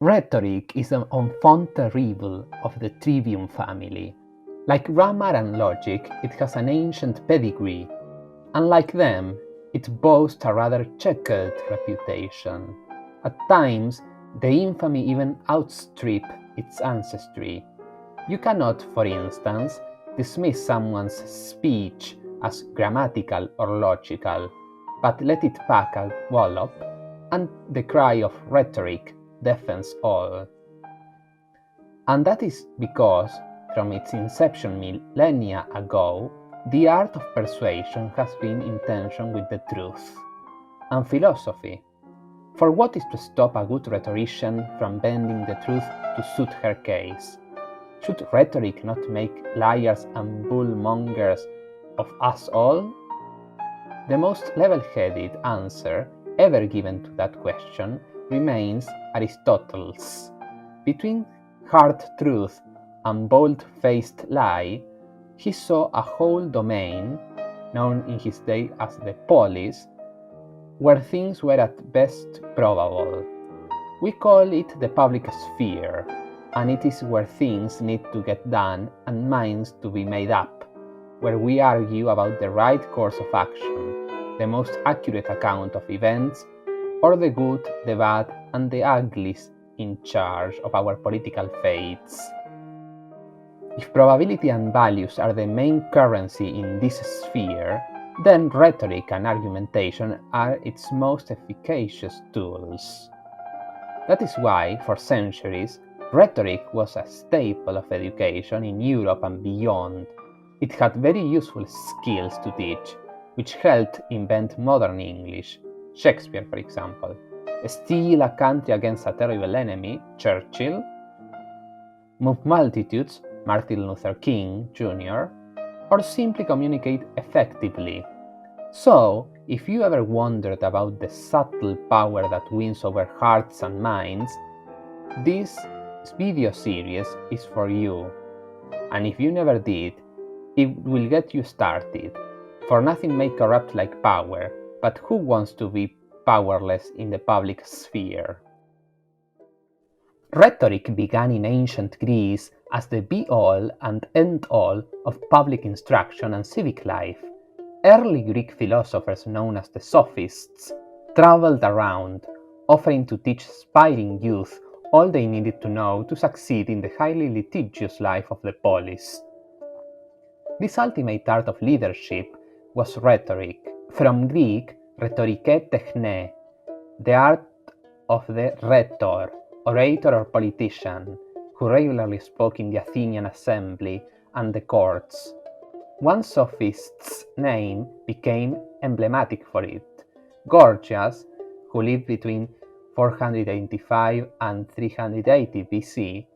Rhetoric is an enfant terrible of the trivium family. Like grammar and logic, it has an ancient pedigree. Unlike them, it boasts a rather checkered reputation. At times, the infamy even outstrips its ancestry. You cannot, for instance, dismiss someone's speech as grammatical or logical, but let it pack a wallop, and the cry of rhetoric deafens all. And that is because, from its inception millennia ago, the art of persuasion has been in tension with the truth and philosophy. For what is to stop a good rhetorician from bending the truth to suit her case? Should rhetoric not make liars and bullmongers of us all? The most level-headed answer ever given to that question remains Aristotle's. Between hard truth and bold-faced lie, he saw a whole domain, known in his day as the polis, where things were at best probable. We call it the public sphere, and it is where things need to get done and minds to be made up, where we argue about the right course of action, the most accurate account of events, or the good, the bad, and the uglies in charge of our political fates. If probability and values are the main currency in this sphere, then rhetoric and argumentation are its most efficacious tools. That is why, for centuries, rhetoric was a staple of education in Europe and beyond. It had very useful skills to teach, which helped invent modern English. Shakespeare, for example. Steel a country against a terrible enemy, Churchill. Move multitudes, Martin Luther King, Jr., or simply communicate effectively. So, if you ever wondered about the subtle power that wins over hearts and minds, this video series is for you. And if you never did, it will get you started. For nothing may corrupt like power, but who wants to be powerless in the public sphere? Rhetoric began in ancient Greece as the be-all and end-all of public instruction and civic life. Early Greek philosophers known as the Sophists traveled around, offering to teach aspiring youth all they needed to know to succeed in the highly litigious life of the polis. This ultimate art of leadership was rhetoric, from Greek rhetorike techne, the art of the rhetor, orator or politician, who regularly spoke in the Athenian assembly and the courts. One sophist's name became emblematic for it, Gorgias, who lived between 485 and 380 BC.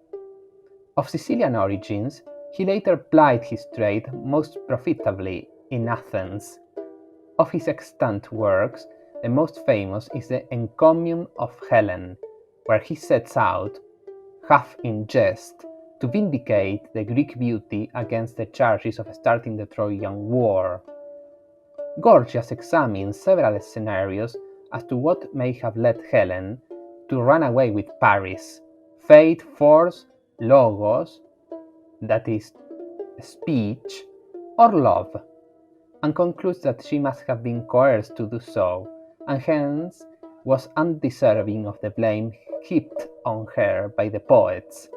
Of Sicilian origins, he later plied his trade most profitably in Athens. Of his extant works, the most famous is the Encomium of Helen, where he sets out, half in jest, to vindicate the Greek beauty against the charges of starting the Trojan War. Gorgias examines several scenarios as to what may have led Helen to run away with Paris: fate, force, logos, that is, speech, or love, and concludes that she must have been coerced to do so, and hence was undeserving of the blame heaped on her by the poets.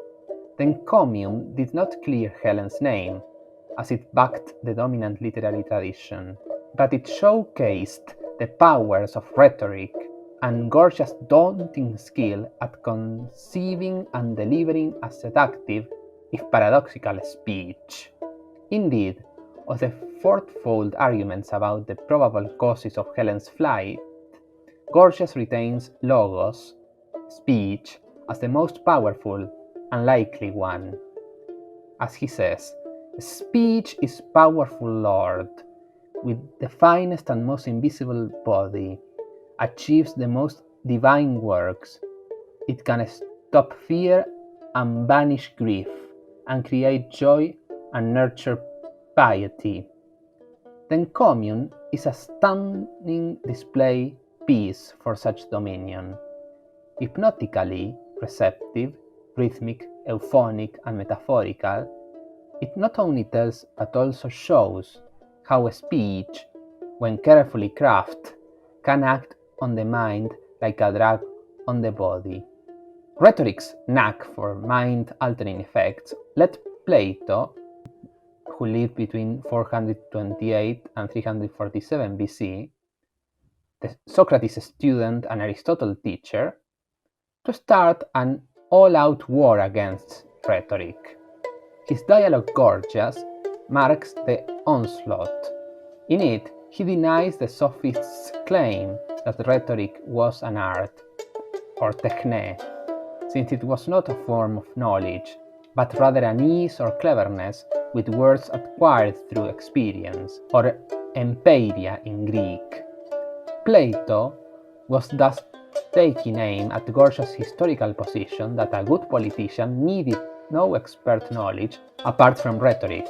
The encomium did not clear Helen's name, as it backed the dominant literary tradition, but it showcased the powers of rhetoric and Gorgias' daunting skill at conceiving and delivering a seductive, if paradoxical, speech. Indeed, of the fourfold arguments about the probable causes of Helen's flight, Gorgias retains logos, speech, as the most powerful and likely one. As he says, "Speech is powerful, Lord, with the finest and most invisible body, achieves the most divine works. It can stop fear and banish grief, and create joy and nurture piety." The encomium is a stunning display piece for such dominion. Hypnotically, receptive, rhythmic, euphonic, and metaphorical, it not only tells but also shows how a speech, when carefully crafted, can act on the mind like a drug on the body. Rhetoric's knack for mind-altering effects led Plato, who lived between 428 and 347 BC, the Socrates student and Aristotle teacher, to start an all-out war against rhetoric. His dialogue Gorgias marks the onslaught. In it, he denies the sophists' claim that rhetoric was an art, or techne, since it was not a form of knowledge, but rather an ease or cleverness with words acquired through experience, or empeiria in Greek. Plato was thus taking aim at Gorgias' historical position that a good politician needed no expert knowledge apart from rhetoric.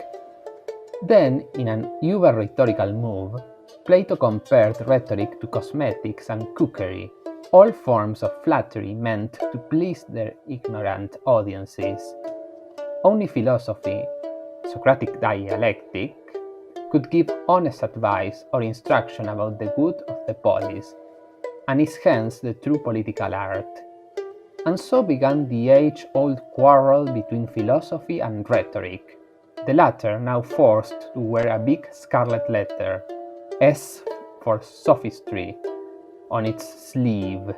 Then, in an uber-rhetorical move, Plato compared rhetoric to cosmetics and cookery, all forms of flattery meant to please their ignorant audiences. Only philosophy, Socratic dialectic, could give honest advice or instruction about the good of the polis, and is hence the true political art. And so began the age-old quarrel between philosophy and rhetoric, the latter now forced to wear a big scarlet letter, S for sophistry, on its sleeve.